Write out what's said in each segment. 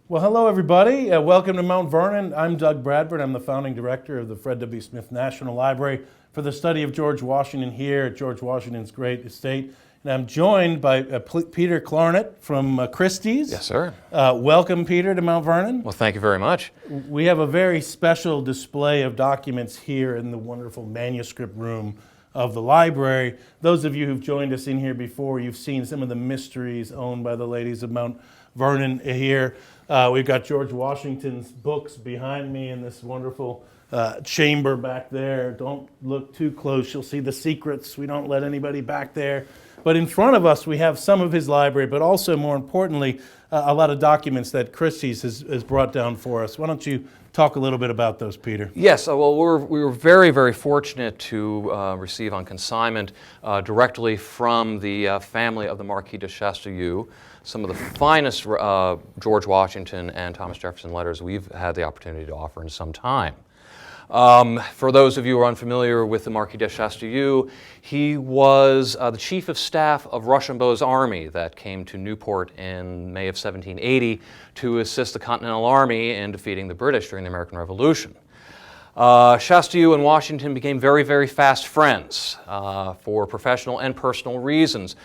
Well, hello, everybody. Welcome to Mount Vernon. I'm Doug Bradford. I'm the founding director of the Fred W. Smith National Library for the study of George Washington here at George Washington's great estate. And I'm joined by Peter Clarnett from Christie's. Yes, sir. Welcome, Peter, to Mount Vernon. Well, thank you very much. We have a very special display of documents here in the wonderful manuscript room of the library. Those of you who've joined us in here before, you've seen some of the mysteries owned by the ladies of Mount Vernon here. We've got George Washington's books behind me in this wonderful chamber back there. Don't look too close. You'll see the secrets. We don't let anybody back there. But in front of us, we have some of his library, but also, more importantly, a lot of documents that Christie's has brought down for us. Why don't you talk a little bit about those, Peter? Yes, well, we were very, very fortunate to receive on consignment directly from the family of the Marquis de Chastellux some of the finest George Washington and Thomas Jefferson letters we've had the opportunity to offer in some time. For those of you who are unfamiliar with the Marquis de Chastellux, he was the chief of staff of Rochambeau's army that came to Newport in May of 1780 to assist the Continental Army in defeating the British during the American Revolution. Chastellux and Washington became very, very fast friends for professional and personal reasons.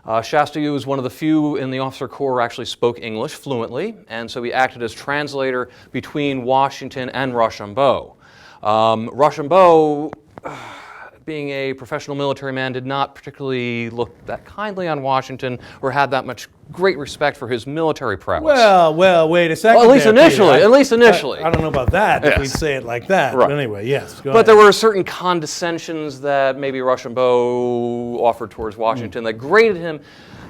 Chastellux was one of the few in the officer corps who actually spoke English fluently, and so he acted as translator between Washington and Rochambeau. Rochambeau, being a professional military man, did not particularly look that kindly on Washington or had that much great respect for his military prowess. Well, wait a second. Well, at least Peter. initially. I don't know about that, yes. if we say it like that. Right. But anyway, yes, go But ahead. there were certain condescensions that maybe Rochambeau offered towards Washington that grated him.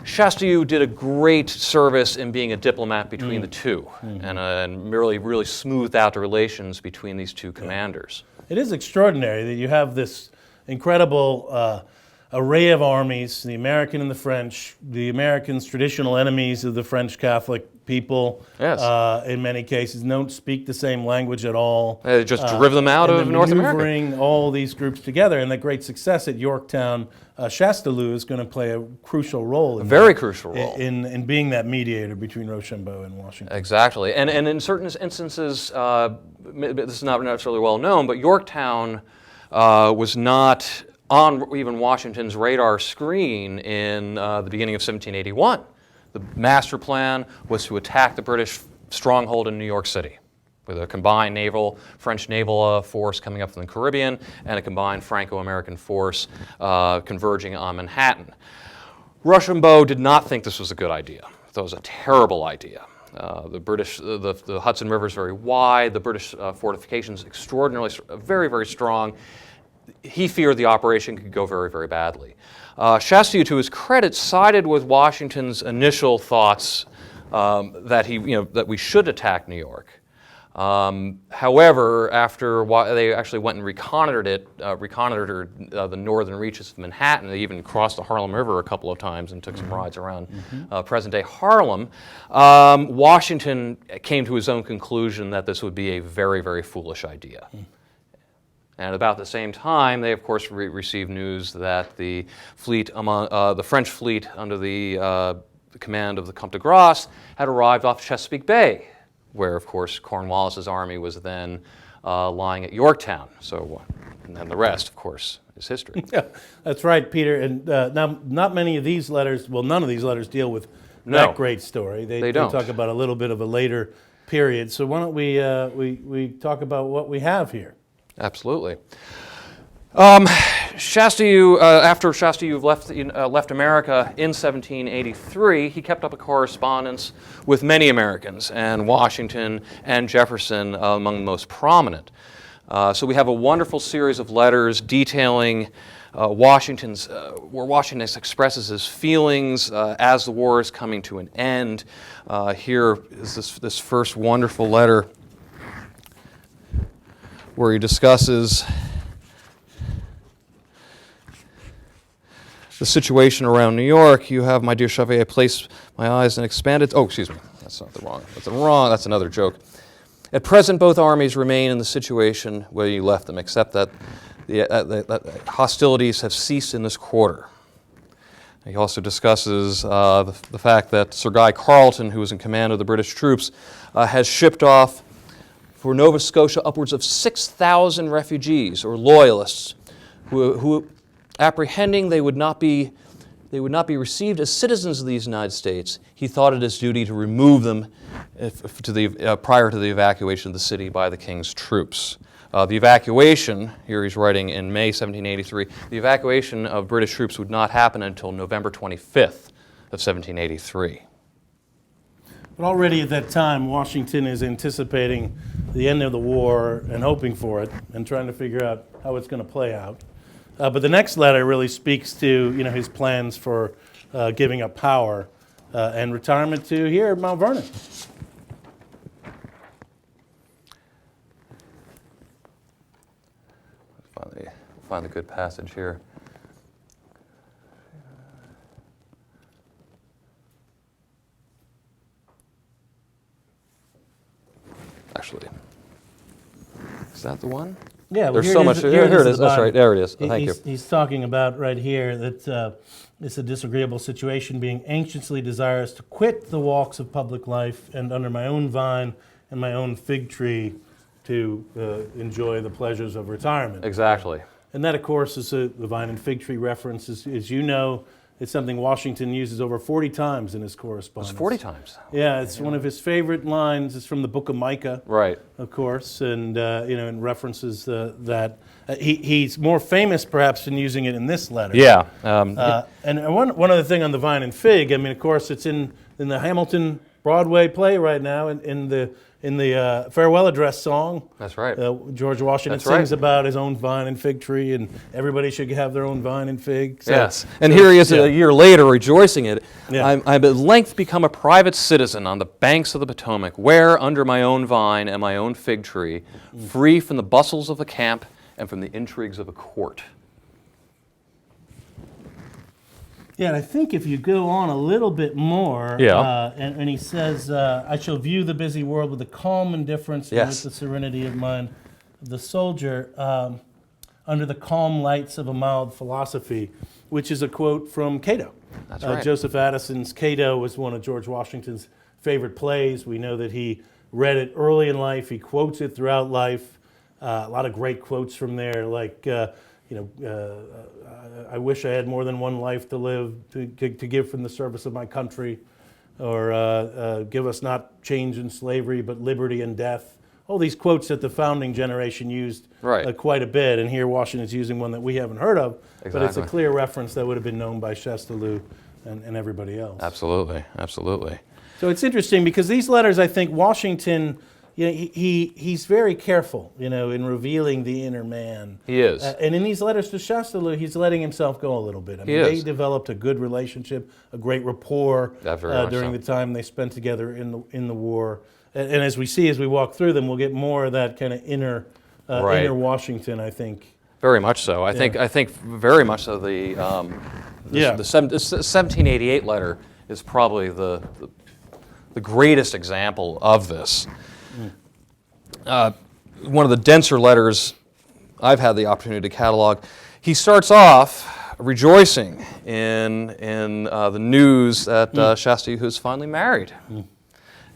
Chastellux did a great service in being a diplomat between the two and really smoothed out the relations between these two commanders. It is extraordinary that you have this incredible array of armies, the American and the French, the Americans, traditional enemies of the French Catholic people, Yes. In many cases, don't speak the same language at all. They just driven them out of North America. Maneuvering all these groups together, and the great success at Yorktown, Chastellux is going to play a crucial role. Crucial role. In being that mediator between Rochambeau and Washington. Exactly. And in certain instances, this is not necessarily well known, but Yorktown was not on even Washington's radar screen in the beginning of 1781. The master plan was to attack the British stronghold in New York City with a combined French naval force coming up from the Caribbean and a combined Franco-American force converging on Manhattan. Rochambeau did not think this was a good idea. That was a terrible idea. The Hudson River is very wide. The British fortifications extraordinarily, very, very strong. He feared the operation could go very, very badly. Chastellux, to his credit, sided with Washington's initial thoughts that we should attack New York. However, after they actually went and reconnoitered the northern reaches of Manhattan, they even crossed the Harlem River a couple of times and took some rides around present-day Harlem. Washington came to his own conclusion that this would be a very, very foolish idea. And about the same time, they of course received news that the fleet, the French fleet under the command of the Comte de Grasse, had arrived off Chesapeake Bay, where of course Cornwallis's army was then lying at Yorktown. And then the rest, of course, is history. Yeah, that's right, Peter. And now, not many of these letters, well, none of these letters deal with that great story. They don't. Talk about a little bit of a later period. So why don't we talk about what we have here? Absolutely. Chastellux, after Chastellux left America in 1783, he kept up a correspondence with many Americans, and Washington and Jefferson among the most prominent. So we have a wonderful series of letters detailing where Washington expresses his feelings as the war is coming to an end. Here is this first wonderful letter where he discusses the situation around New York. You have, my dear Chevalier, placed my eyes and expanded. Oh, excuse me. That's not the wrong. That's another joke. At present, both armies remain in the situation where you left them, except that the hostilities have ceased in this quarter. He also discusses the fact that Sir Guy Carleton, who was in command of the British troops, has shipped off for Nova Scotia upwards of 6,000 refugees or loyalists who apprehending they would not be received as citizens of the United States. He thought it his duty to remove them prior to the evacuation of the city by the King's troops. The evacuation, here he's writing in May 1783, the evacuation of British troops would not happen until November 25th of 1783. But already at that time, Washington is anticipating the end of the war and hoping for it and trying to figure out how it's going to play out. But the next letter really speaks to his plans for giving up power and retirement to here at Mount Vernon. Find a good passage here. Actually, is that the one? Yeah, there's so much. Here it is. That's right. There it is. Thank you. He's talking about right here that it's a disagreeable situation, being anxiously desirous to quit the walks of public life and under my own vine and my own fig tree to enjoy the pleasures of retirement. Exactly. And that, of course, is the vine and fig tree reference. As you know, it's something Washington uses over 40 times in his correspondence. It's 40 times? Yeah, it's one of his favorite lines. It's from the book of Micah. Right. Of course, and and references that. He's more famous, perhaps, in using it in this letter. Yeah. And one other thing on the vine and fig, I mean, of course, it's in the Hamilton Broadway play right now, in the farewell address song. That's right. George Washington sings about his own vine and fig tree, and everybody should have their own vine and fig. So, yes, and here he is a year later rejoicing it. Yeah. I've at length become a private citizen on the banks of the Potomac, where under my own vine and my own fig tree, free from the bustles of the camp and from the intrigues of a court. Yeah, and I think if you go on a little bit more, and he says, I shall view the busy world with a calm indifference and with the serenity of mind of the soldier, under the calm lights of a mild philosophy, which is a quote from Cato. That's right. Joseph Addison's Cato was one of George Washington's favorite plays. We know that he read it early in life. He quotes it throughout life. A lot of great quotes from there, like, I wish I had more than one life to live, to give from the service of my country, or give us not change in slavery, but liberty and death. All these quotes that the founding generation used quite a bit, and here Washington's using one that we haven't heard of, but it's a clear reference that would have been known by Chastellux and everybody else. Absolutely, absolutely. So it's interesting because these letters, I think Washington, he's very careful, in revealing the inner man. He is. And in these letters to Chastellux, he's letting himself go a little bit. I mean, they developed a good relationship, a great rapport during the time they spent together in the war. And as we see, as we walk through them, we'll get more of that kind of inner Washington, I think. Very much so. I think very much so. The 1788 letter is probably the greatest example of this. One of the denser letters I've had the opportunity to catalog. He starts off rejoicing in the news that Chastellux is finally married.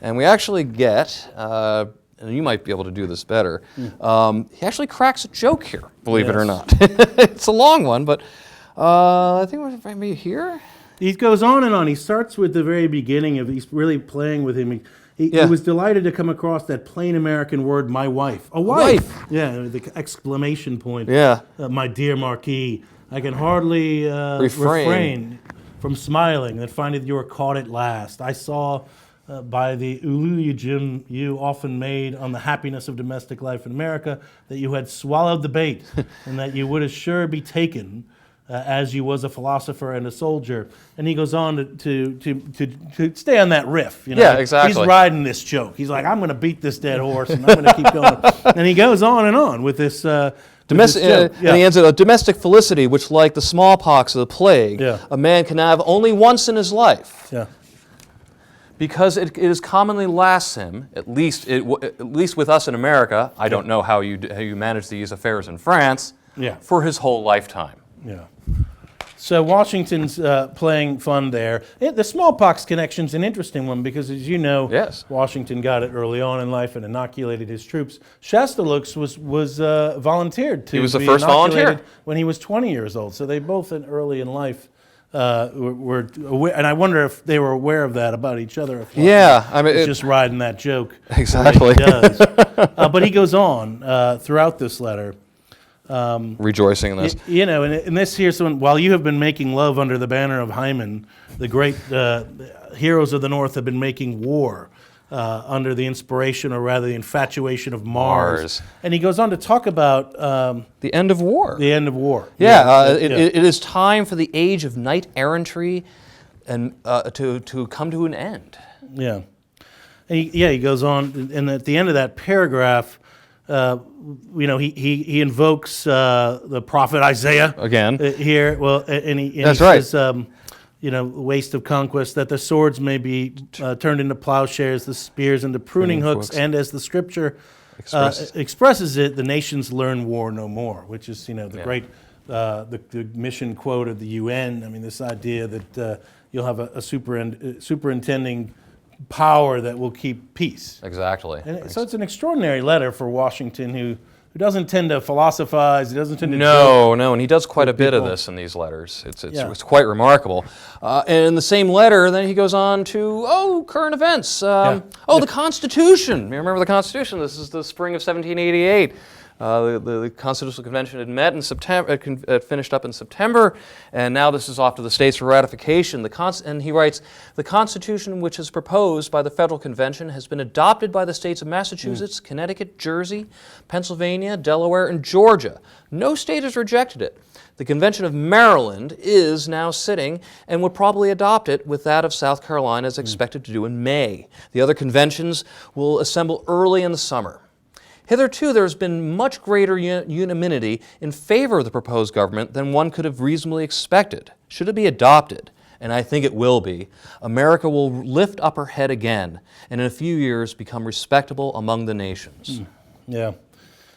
And we actually get, and you might be able to do this better, he actually cracks a joke here, believe it or not. It's a long one, but I think we're maybe here. He goes on and on. He starts with the very beginning of, he's really playing with him. He was delighted to come across that plain American word, my wife. A wife! Yeah, the exclamation point. Yeah. My dear Marquis, I can hardly refrain from smiling that finding you are caught at last. I saw by the eulogium you often made on the happiness of domestic life in America that you had swallowed the bait and that you would assure be taken as you was a philosopher and a soldier. And he goes on to stay on that riff. Yeah, exactly. He's riding this joke. He's like, I'm going to beat this dead horse and I'm going to keep going. And he goes on and on with this domestic, and he ends it, domestic felicity, which like the smallpox or the plague, a man can have only once in his life. Yeah. Because it is commonly lasts him, at least with us in America, I don't know how you manage these affairs in France, for his whole lifetime. Yeah. So Washington's playing fun there. The smallpox connection's an interesting one because, as you know, Yes. Washington got it early on in life and inoculated his troops. Shastalux was volunteered to He was the be first inoculated volunteer. when he was 20 years old. So they both, early in life, were aware, and I wonder if they were aware of that about each other. If Yeah, I mean, was just riding that joke. Exactly. The way he does. But he goes on throughout this letter. rejoicing in this. You know, and this here's one. While you have been making love under the banner of Hymen, the great heroes of the North have been making war under the inspiration, or rather the infatuation of Mars. And he goes on to talk about The end of war. the end of war. It is time for the age of knight errantry and to come to an end. Yeah. And he goes on, and at the end of that paragraph, he invokes the prophet Isaiah Again. here. Well, and he That's right. says, waste of conquest, that the swords may be turned into plowshares, the spears into pruning hooks, and as the scripture expresses it, the nations learn war no more, which is, the great the mission quote of the UN. I mean, this idea that you'll have a superintending power that will keep peace. Exactly. And so it's an extraordinary letter for Washington, who doesn't tend to philosophize. He doesn't tend to No, and he does quite a bit of people. this in these letters. It's quite remarkable. And in the same letter, then he goes on to current events. The Constitution. You remember the Constitution? This is the spring of 1788. The Constitutional Convention had met in September, finished up in September, and now this is off to the states for ratification. And he writes, the Constitution which is proposed by the Federal Convention has been adopted by the states of Massachusetts, Connecticut, Jersey, Pennsylvania, Delaware, and Georgia. No state has rejected it. The Convention of Maryland is now sitting and would probably adopt it, with that of South Carolina as expected to do in May. The other conventions will assemble early in the summer. Hitherto, there has been much greater unanimity in favor of the proposed government than one could have reasonably expected. Should it be adopted, and I think it will be, America will lift up her head again, and in a few years become respectable among the nations. Yeah.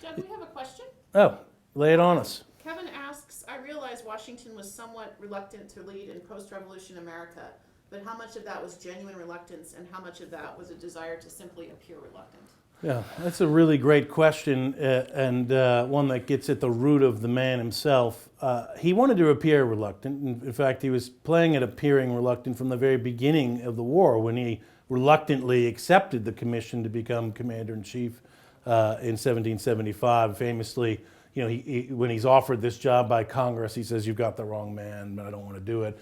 Doug, we have a question. Oh, lay it on us. Kevin asks, I realize Washington was somewhat reluctant to lead in post-revolution America, but how much of that was genuine reluctance and how much of that was a desire to simply appear reluctant? Yeah, that's a really great question, and one that gets at the root of the man himself. He wanted to appear reluctant. In fact, he was playing at appearing reluctant from the very beginning of the war, when he reluctantly accepted the commission to become commander-in-chief in 1775. Famously, when he's offered this job by Congress, he says, "You've got the wrong man, but I don't want to do it.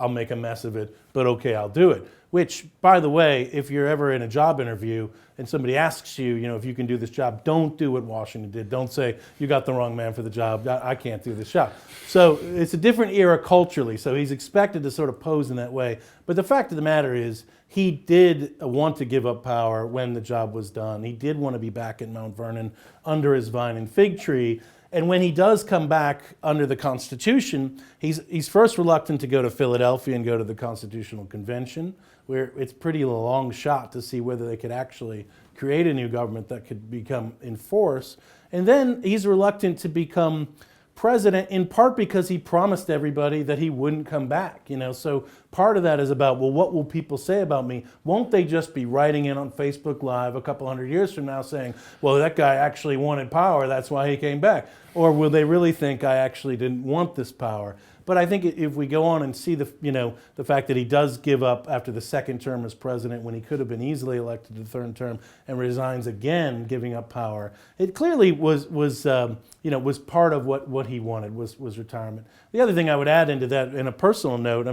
I'll make a mess of it, but okay, I'll do it." Which, by the way, if you're ever in a job interview and somebody asks you, if you can do this job, don't do what Washington did. Don't say, "You got the wrong man for the job. I can't do this job." So it's a different era culturally. So he's expected to sort of pose in that way. But the fact of the matter is, he did want to give up power when the job was done. He did want to be back at Mount Vernon under his vine and fig tree. And when he does come back under the Constitution, he's first reluctant to go to Philadelphia and go to the Constitutional Convention, where it's pretty long shot to see whether they could actually create a new government that could become in force. And then he's reluctant to become president, in part because he promised everybody that he wouldn't come back. So part of that is about, well, what will people say about me? Won't they just be writing in on Facebook Live a couple hundred years from now saying, well, that guy actually wanted power, that's why he came back? Or will they really think I actually didn't want this power? But I think if we go on and see the fact that he does give up after the second term as president, when he could have been easily elected to the third term, and resigns again, giving up power, it clearly was part of what he wanted was retirement. The other thing I would add into that, in a personal note,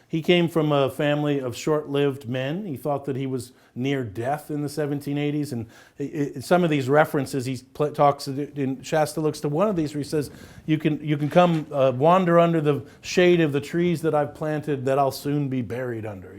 he came from a family of short-lived men. He thought that he was near death in the 1780s, and some of these references, he talks in Shasta looks to one of these where he says, you can come wander under the shade of the trees that I've planted that I'll soon be buried under.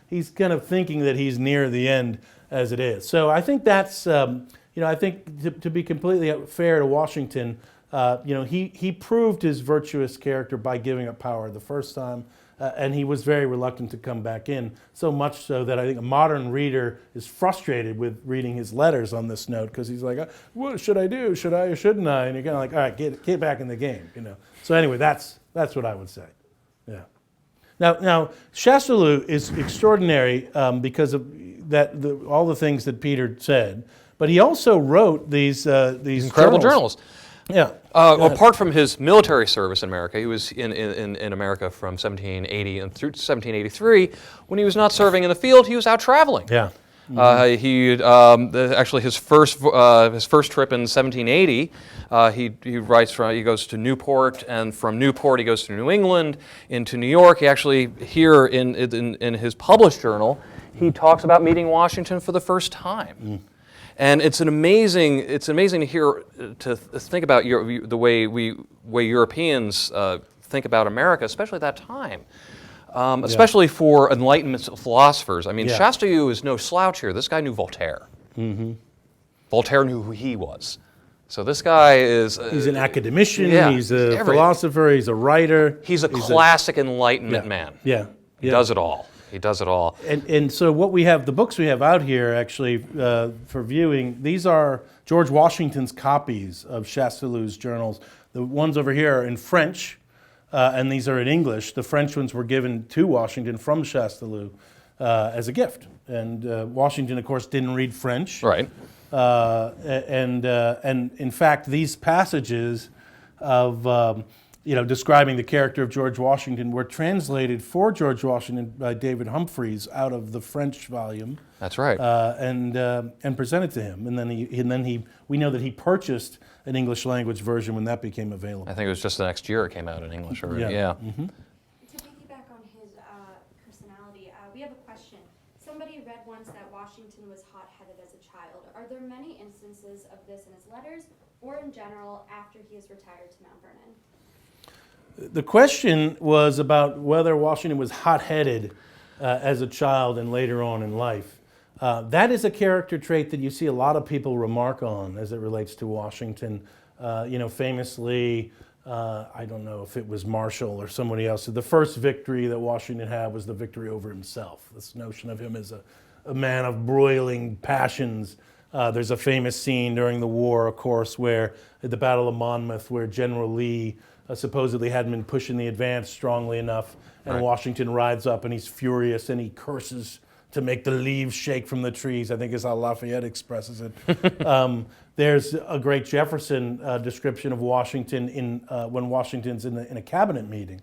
He's kind of thinking that he's near the end as it is. So I think that's I think to be completely fair to Washington, he proved his virtuous character by giving up power the first time. And he was very reluctant to come back in, so much so that I think a modern reader is frustrated with reading his letters on this note, because he's like, what should I do? Should I or shouldn't I? And you're kind of like, all right, get back in the game. So anyway, that's what I would say. Yeah. Now Chastellux is extraordinary because of all the things that Peter said, but he also wrote these Incredible journals. Yeah. Apart from his military service in America, he was in America from 1780 and through 1783. When he was not serving in the field, he was out traveling. Yeah. Actually his first trip in 1780, he goes to Newport, and from Newport he goes to New England, into New York. He actually here in his published journal, he talks about meeting Washington for the first time. And it's amazing to hear, to think about the way Europeans think about America, especially at that time. Especially for Enlightenment philosophers. I mean, Yeah. Chastellux is no slouch here. This guy knew Voltaire. Voltaire knew who he was. So this guy is... He's an academician, yeah, he's a philosopher, he's a writer. He's a classic Enlightenment man. Yeah. He does it all. He does it all. And so what we have, the books we have out here actually for viewing, these are George Washington's copies of Chastellux' journals. The ones over here are in French, and these are in English. The French ones were given to Washington from Chastellux as a gift. And Washington, of course, didn't read French. Right. And in fact, these passages of describing the character of George Washington were translated for George Washington by David Humphreys out of the French volume. That's right. And presented to him. And then we know that he purchased an English language version when that became available. I think it was just the next year it came out in English already. Yeah. Mm-hmm. To piggyback on his personality, we have a question. Somebody read once that Washington was hot-headed as a child. Are there many instances of this in his letters or in general after he is retired to Mount Vernon? The question was about whether Washington was hot-headed as a child and later on in life. That is a character trait that you see a lot of people remark on as it relates to Washington. Famously, I don't know if it was Marshall or somebody else, the first victory that Washington had was the victory over himself. This notion of him as a man of broiling passions. There's a famous scene during the war, of course, where at the Battle of Monmouth, where General Lee supposedly hadn't been pushing the advance strongly enough, and Right. Washington rides up and he's furious and he curses to make the leaves shake from the trees, I think is how Lafayette expresses it. There's a great Jefferson description of Washington when Washington's in a cabinet meeting.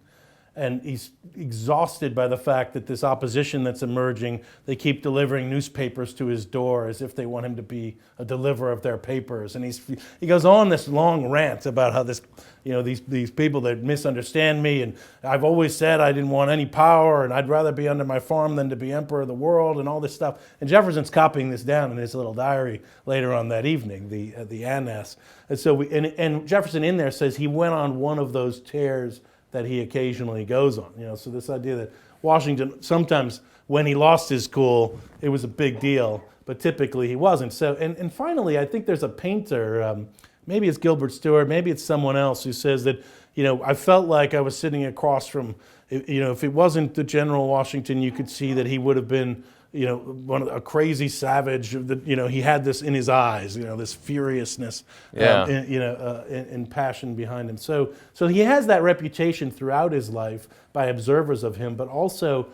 And he's exhausted by the fact that this opposition that's emerging, they keep delivering newspapers to his door as if they want him to be a deliverer of their papers. And he goes on this long rant about how these people that misunderstand me, and I've always said I didn't want any power, and I'd rather be under my farm than to be emperor of the world, and all this stuff. And Jefferson's copying this down in his little diary later on that evening, the Annas. And so and Jefferson in there says he went on one of those tears that he occasionally goes on. So this idea that Washington, sometimes when he lost his cool, it was a big deal, but typically he wasn't. So, and finally, I think there's a painter, maybe it's Gilbert Stuart, maybe it's someone else, who says that, I felt like I was sitting across from, if it wasn't the General Washington, you could see that he would have been, a crazy savage. He had this in his eyes, this furiousness, and passion behind him. So he has that reputation throughout his life by observers of him, but also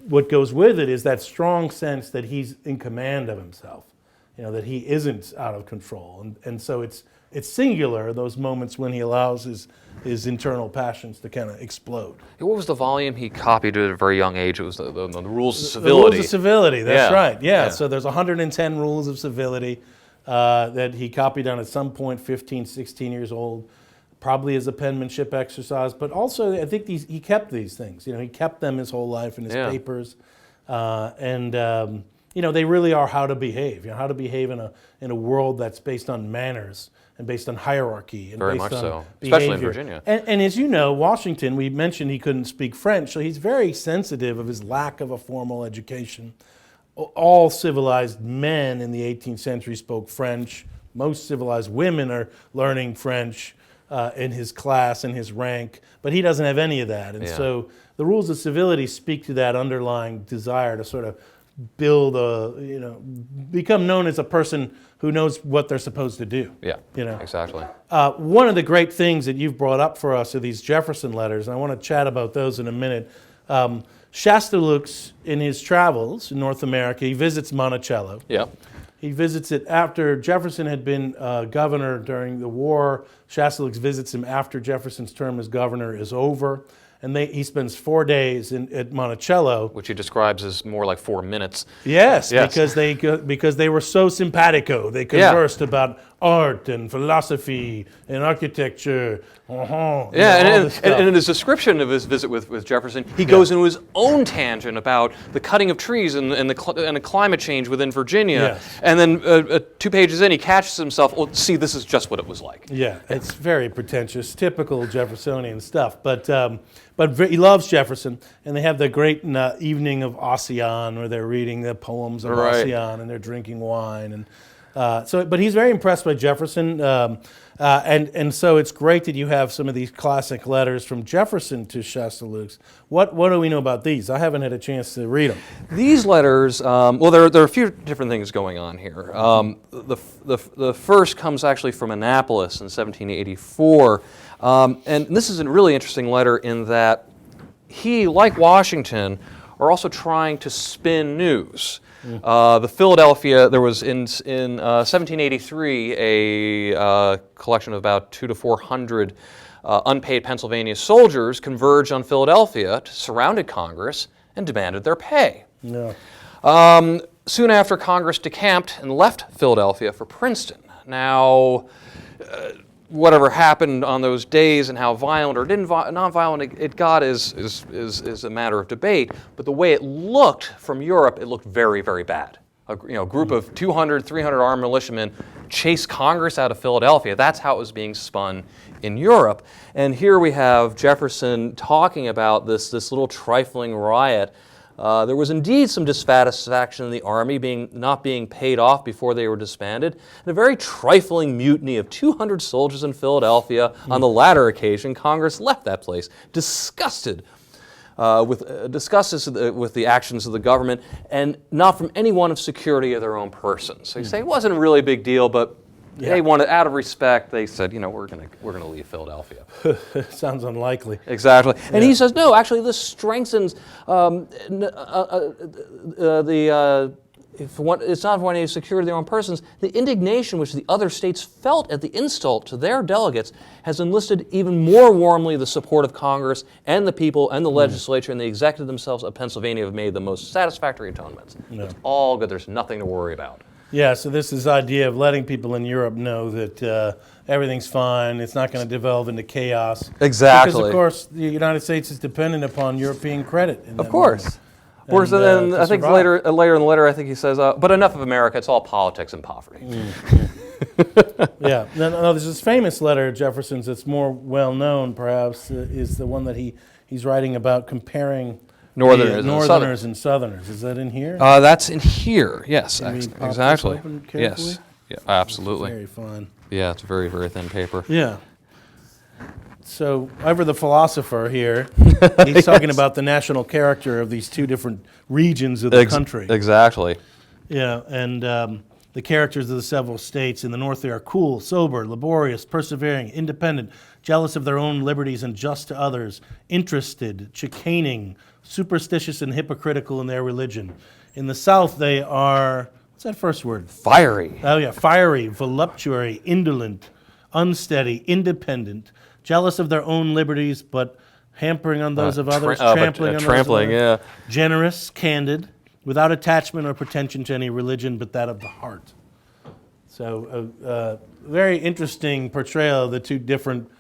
what goes with it is that strong sense that he's in command of himself, that he isn't out of control. And so it's singular, those moments when he allows his internal passions to kind of explode. What was the volume he copied at a very young age? It was the Rules of The Civility. Rules of Civility, that's Yeah. right. Yeah, Yeah. so there's 110 Rules of Civility that he copied on at some point, 15, 16 years old, probably as a penmanship exercise, but also I think he kept these things. He kept them his whole life in his papers. They really are how to behave, how to behave in a world that's based on manners and based on hierarchy and Very based much on so, behavior. especially in Virginia. And as you know, Washington, we mentioned he couldn't speak French, so he's very sensitive of his lack of a formal education. All civilized men in the 18th century spoke French. Most civilized women are learning French in his class and his rank, but he doesn't have any of that. And so the Rules of Civility speak to that underlying desire to sort of build become known as a person who knows what they're supposed to do. Yeah, You know. exactly. One of the great things that you've brought up for us are these Jefferson letters, and I want to chat about those in a minute. Shasta-Lux, in his travels in North America, he visits Monticello. Yeah. He visits it after Jefferson had been governor during the war. Shasta-Lux visits him after Jefferson's term as governor is over. And he spends 4 days at Monticello. Which he describes as more like 4 minutes. Yes, Yes. because they were so simpatico. They conversed about art and philosophy and architecture. And in his description of his visit with Jefferson, he goes into his own tangent about the cutting of trees and the climate change within Virginia. Yes. And then 2 pages in, he catches himself, oh, see, this is just what it was like. Yeah, it's very pretentious, typical Jeffersonian stuff. But he loves Jefferson, and they have the great evening of Ossian, where they're reading the poems of Right. Ossian, and they're drinking wine, and but he's very impressed by Jefferson, and so it's great that you have some of these classic letters from Jefferson to Shasta-Lux. What do we know about these? I haven't had a chance to read them. These letters, well, there are a few different things going on here. The first comes actually from Annapolis in 1784, and this is a really interesting letter in that he, like Washington, are also trying to spin news. The Philadelphia, there was in 1783 a collection of about 200 to 400 unpaid Pennsylvania soldiers converged on Philadelphia, surrounded Congress, and demanded their pay. No. Soon after, Congress decamped and left Philadelphia for Princeton. Now, whatever happened on those days and how violent or non-violent it got is a matter of debate. But the way it looked from Europe, it looked very, very bad. A group of 200, 300 armed militiamen chased Congress out of Philadelphia. That's how it was being spun in Europe. And here we have Jefferson talking about this little trifling riot. There was indeed some dissatisfaction in the army not being paid off before they were disbanded, and a very trifling mutiny of 200 soldiers in Philadelphia. On the latter occasion, Congress left that place, disgusted with the actions of the government, and not from any want of security of their own persons. So you say it wasn't a really big deal, but they wanted, out of respect, they said, we're gonna leave Philadelphia. Sounds unlikely. Exactly. And he says, no, actually this strengthens it's not for any security of their own persons. The indignation which the other states felt at the insult to their delegates has enlisted even more warmly the support of Congress and the people and the legislature and the executive themselves of Pennsylvania have made the most satisfactory atonements. It's all good. There's nothing to worry about. Yeah, so this is the idea of letting people in Europe know that everything's fine, it's not going to devolve into chaos. Exactly. Because, of course, the United States is dependent upon European credit. In Of that course. moment. Whereas And, then to I think survive. later in the letter, I think he says, but enough of America, it's all politics and poverty. Yeah. No, there's this famous letter of Jefferson's that's more well known, perhaps, is the one that he's writing about comparing Northerners and Northerners and Southerners. Is that in here? That's in here, yes, Can we pop this exactly. open carefully? Yes, yeah, absolutely. Very fun. Yeah, it's very, very thin paper. Yeah. So, Ever the philosopher here, he's talking about the national character of these two different regions of the country. Exactly. Yeah, and the characters of the several states. In the north, they are cool, sober, laborious, persevering, independent, jealous of their own liberties and just to others, interested, chicaning, superstitious and hypocritical in their religion. In the south, they are, what's that first word? Fiery. Oh yeah, fiery, voluptuary, indolent, unsteady, independent, jealous of their own liberties, but hampering on those of others, trampling on those of others. Yeah. Generous, candid, without attachment or pretension to any religion but that of the heart. So very interesting portrayal of the two different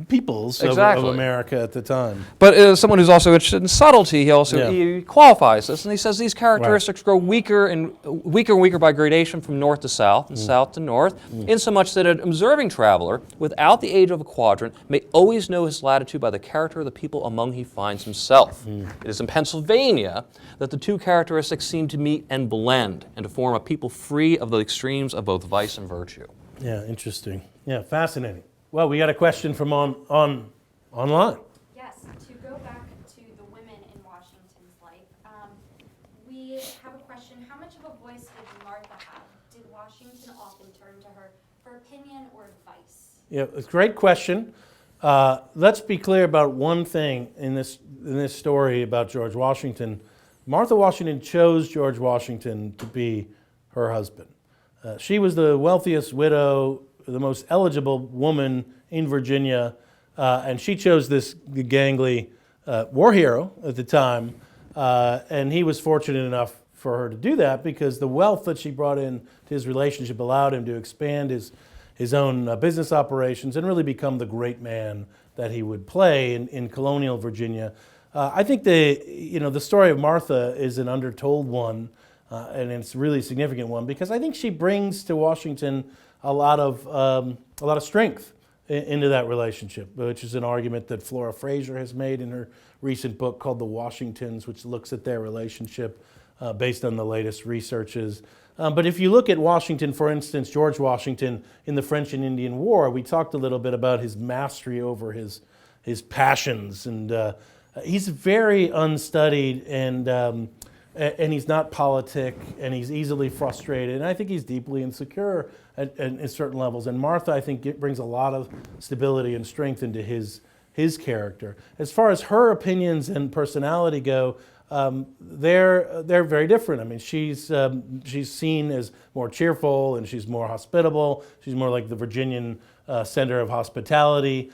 peoples of America at the time. But as someone who's also interested in subtlety, he qualifies this, and he says these characteristics grow weaker and weaker by gradation from north to south and south to north, insomuch that an observing traveler, without the aid of a quadrant, may always know his latitude by the character of the people among he finds himself. It is in Pennsylvania that the two characteristics seem to meet and blend, and to form a people free of the extremes of both vice and virtue. Yeah, interesting. Yeah, fascinating. Well, we got a question from online. Yes, to go back to the women in Washington's life, we have a question Washington often turned to her for opinion or advice? Yeah, it's a great question. Let's be clear about one thing in this story about George Washington. Martha Washington chose George Washington to be her husband. She was the wealthiest widow, the most eligible woman in Virginia, and she chose this gangly war hero at the time, and he was fortunate enough for her to do that because the wealth that she brought in to his relationship allowed him to expand his own business operations and really become the great man that he would play in colonial Virginia. I think the story of Martha is an undertold one, and it's a really significant one because I think she brings to Washington a lot of strength into that relationship, which is an argument that Flora Fraser has made in her recent book called The Washingtons, which looks at their relationship based on the latest researches. But if you look at Washington, for instance, George Washington in the French and Indian War, we talked a little bit about his mastery over his passions, and he's very unstudied, and he's not politic, and he's easily frustrated, and I think he's deeply insecure at certain levels. And Martha, I think, brings a lot of stability and strength into his character. As far as her opinions and personality go, they're very different. I mean, she's seen as more cheerful and she's more hospitable. She's more like the Virginian center of hospitality.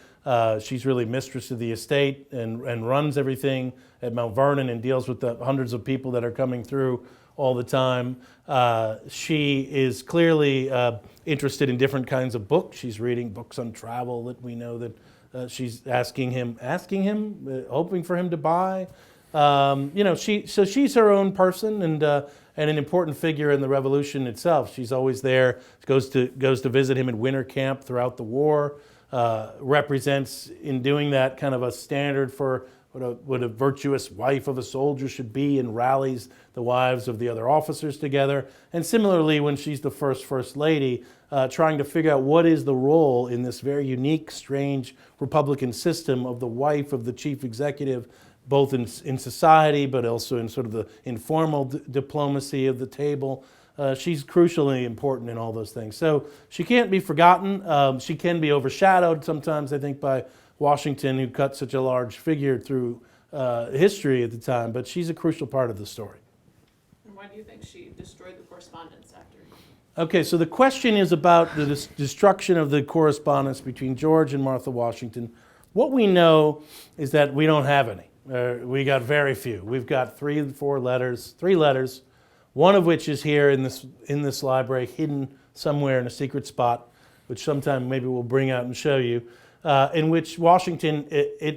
She's really mistress of the estate and runs everything at Mount Vernon and deals with the hundreds of people that are coming through all the time. She is clearly interested in different kinds of books. She's reading books on travel that we know that she's asking him, hoping for him to buy. So she's her own person and an important figure in the Revolution itself. She's always there. Goes to visit him in winter camp throughout the war. Represents in doing that kind of a standard for what a virtuous wife of a soldier should be, and rallies the wives of the other officers together. And similarly, when she's the first lady, trying to figure out what is the role in this very unique, strange Republican system of the wife of the chief executive, both in society, but also in sort of the informal diplomacy of the table. She's crucially important in all those things. So she can't be forgotten. She can be overshadowed sometimes, I think, by Washington, who cut such a large figure through history at the time, but she's a crucial part of the story. And why do you think she destroyed the correspondence after? Okay, so the question is about the destruction of the correspondence between George and Martha Washington. What we know is that we don't have any. We got very few. We've got three letters, one of which is here in this library, hidden somewhere in a secret spot, which sometime maybe we'll bring out and show you, in which Washington,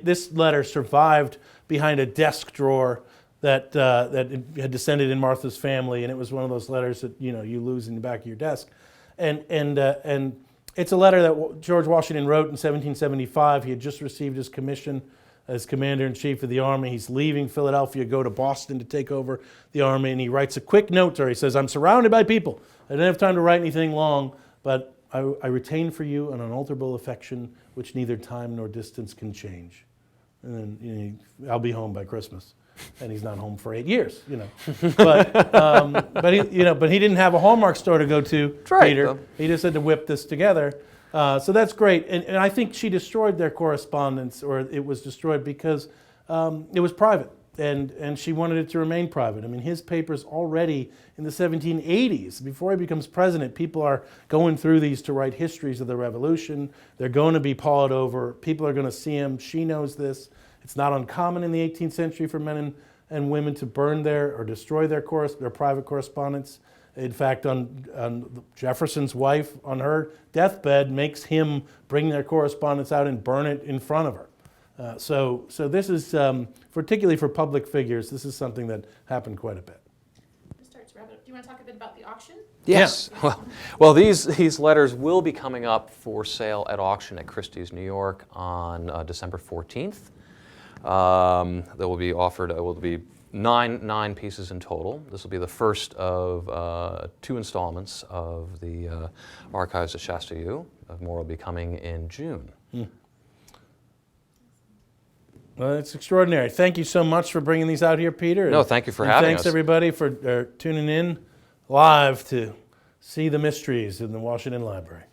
this letter survived behind a desk drawer that had descended in Martha's family, and it was one of those letters that you lose in the back of your desk, and it's a letter that George Washington wrote in 1775. He had just received his commission as commander-in-chief of the army. He's leaving Philadelphia, go to Boston to take over the army, and he writes a quick note there. He says, "I'm surrounded by people. I didn't have time to write anything long, but I retain for you an unalterable affection which neither time nor distance can change." And then I'll be home by Christmas. And he's not home for 8 years, But he didn't have a Hallmark store to go to, right, Peter. though. He just had to whip this together. So that's great. And I think she destroyed their correspondence, or it was destroyed because it was private. And she wanted it to remain private. I mean, his papers already in the 1780s, before he becomes president, people are going through these to write histories of the Revolution. They're going to be pawed over. People are going to see him. She knows this. It's not uncommon in the 18th century for men and women to burn or destroy their private correspondence. In fact, on Jefferson's wife, on her deathbed, makes him bring their correspondence out and burn it in front of her. So this is, particularly for public figures, this is something that happened quite a bit. Just start to wrap it up. Do you want to talk a bit about the auction? Yes. Well, these letters will be coming up for sale at auction at Christie's, New York on December 14th. They will be offered, will be nine pieces in total. This will be the first of 2 installments of the Archives of Chastellux. More will be coming in June. Well, it's extraordinary. Thank you so much for bringing these out here, Peter. No, thank you for having us. Thanks everybody for tuning in live to See the mysteries in the Washington Library.